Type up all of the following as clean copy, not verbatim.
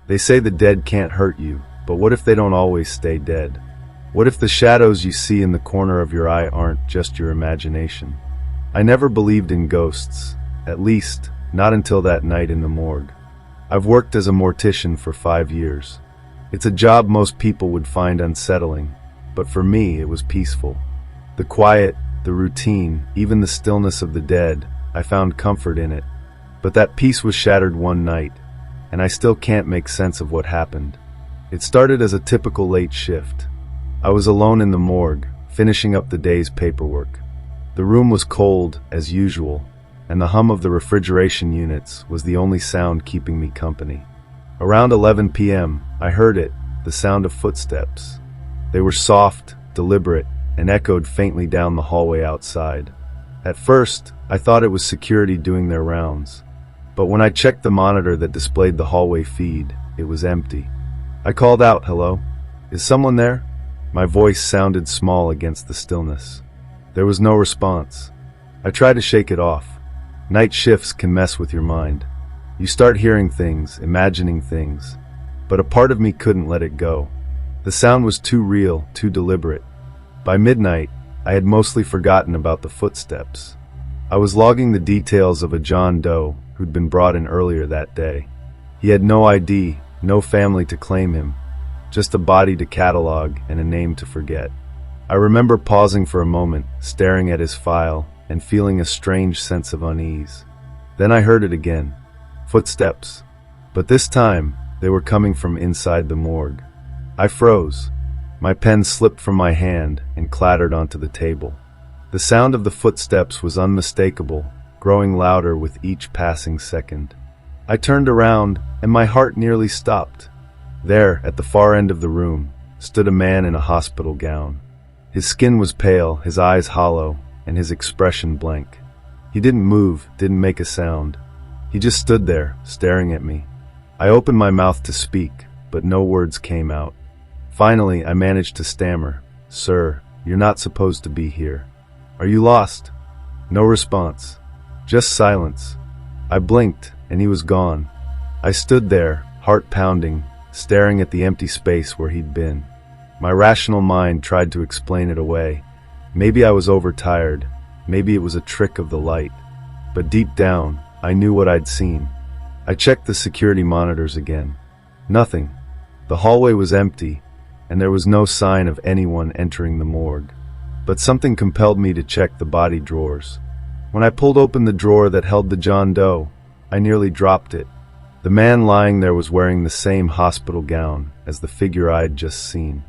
They say the dead can't hurt you, but what if they don't always stay dead? What if the shadows you see in the corner of your eye aren't just your imagination? I never believed in ghosts, at least, not until that night in the morgue. I've worked as a mortician for 5 years. It's a job most people would find unsettling, but for me it was peaceful. The quiet, the routine, even the stillness of the dead, I found comfort in it. But that peace was shattered one night, and I still can't make sense of what happened. It started as a typical late shift. I was alone in the morgue, finishing up the day's paperwork. The room was cold, as usual, and the hum of the refrigeration units was the only sound keeping me company. Around 11 p.m., I heard it, the sound of footsteps. They were soft, deliberate, and echoed faintly down the hallway outside. At first, I thought it was security doing their rounds. But when I checked the monitor that displayed the hallway feed, it was empty. I called out, "Hello? Is someone there?" My voice sounded small against the stillness. There was no response. I tried to shake it off. Night shifts can mess with your mind. You start hearing things, imagining things. But a part of me couldn't let it go. The sound was too real, too deliberate. By midnight, I had mostly forgotten about the footsteps. I was logging the details of a John Doe who'd been brought in earlier that day. He had no ID, no family to claim him, just a body to catalog and a name to forget. I remember pausing for a moment, staring at his file, and feeling a strange sense of unease. Then I heard it again. Footsteps. But this time, they were coming from inside the morgue. I froze. My pen slipped from my hand and clattered onto the table. The sound of the footsteps was unmistakable, growing louder with each passing second. I turned around, and my heart nearly stopped. There, at the far end of the room, stood a man in a hospital gown. His skin was pale, his eyes hollow, and his expression blank. He didn't move, didn't make a sound. He just stood there, staring at me. I opened my mouth to speak, but no words came out. Finally, I managed to stammer, "Sir, you're not supposed to be here. Are you lost?" No response. Just silence. I blinked, and he was gone. I stood there, heart pounding, staring at the empty space where he'd been. My rational mind tried to explain it away. Maybe I was overtired. Maybe it was a trick of the light. But deep down, I knew what I'd seen. I checked the security monitors again. Nothing. The hallway was empty, and there was no sign of anyone entering the morgue. But something compelled me to check the body drawers. When I pulled open the drawer that held the John Doe, I nearly dropped it. The man lying there was wearing the same hospital gown as the figure I'd just seen.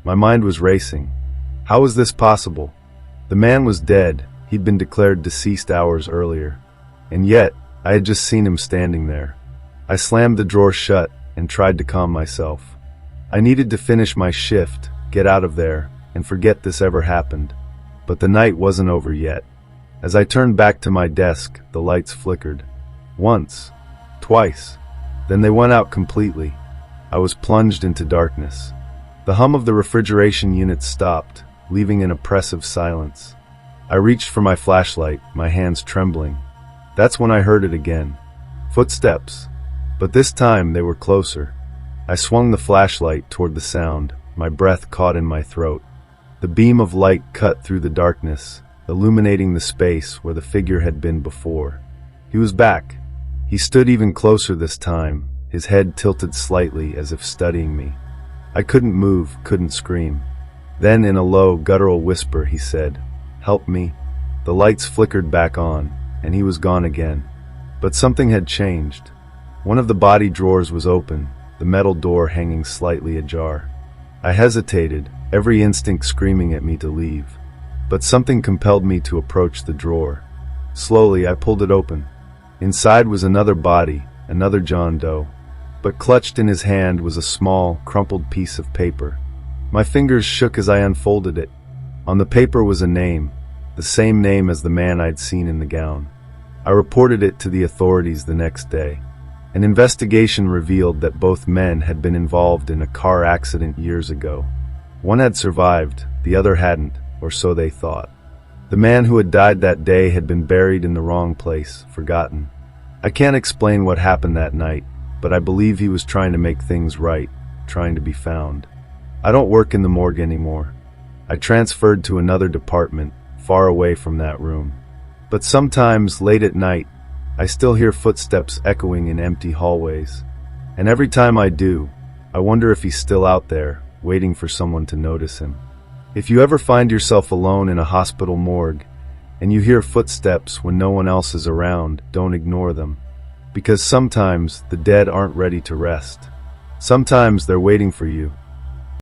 My mind was racing. How was this possible? The man was dead. He'd been declared deceased hours earlier. And yet, I had just seen him standing there. I slammed the drawer shut and tried to calm myself. I needed to finish my shift, get out of there, and forget this ever happened. But the night wasn't over yet. As I turned back to my desk, the lights flickered. Once. Twice. Then they went out completely. I was plunged into darkness. The hum of the refrigeration units stopped, leaving an oppressive silence. I reached for my flashlight, my hands trembling. That's when I heard it again. Footsteps. But this time they were closer. I swung the flashlight toward the sound, my breath caught in my throat. The beam of light cut through the darkness, illuminating the space where the figure had been before. He was back. He stood even closer this time, his head tilted slightly as if studying me. I couldn't move, couldn't scream. Then in a low, guttural whisper he said, "Help me." The lights flickered back on, and he was gone again. But something had changed. One of the body drawers was open, the metal door hanging slightly ajar. I hesitated, every instinct screaming at me to leave. But something compelled me to approach the drawer. Slowly, I pulled it open. Inside was another body, another John Doe. But clutched in his hand was a small, crumpled piece of paper. My fingers shook as I unfolded it. On the paper was a name, the same name as the man I'd seen in the gown. I reported it to the authorities the next day. An investigation revealed that both men had been involved in a car accident years ago. One had survived, the other hadn't, or so they thought. The man who had died that day had been buried in the wrong place, forgotten. I can't explain what happened that night, but I believe he was trying to make things right, trying to be found. I don't work in the morgue anymore. I transferred to another department, far away from that room. But sometimes, late at night, I still hear footsteps echoing in empty hallways. And every time I do, I wonder if he's still out there, waiting for someone to notice him. If you ever find yourself alone in a hospital morgue, and you hear footsteps when no one else is around, don't ignore them. Because sometimes the dead aren't ready to rest. Sometimes they're waiting for you,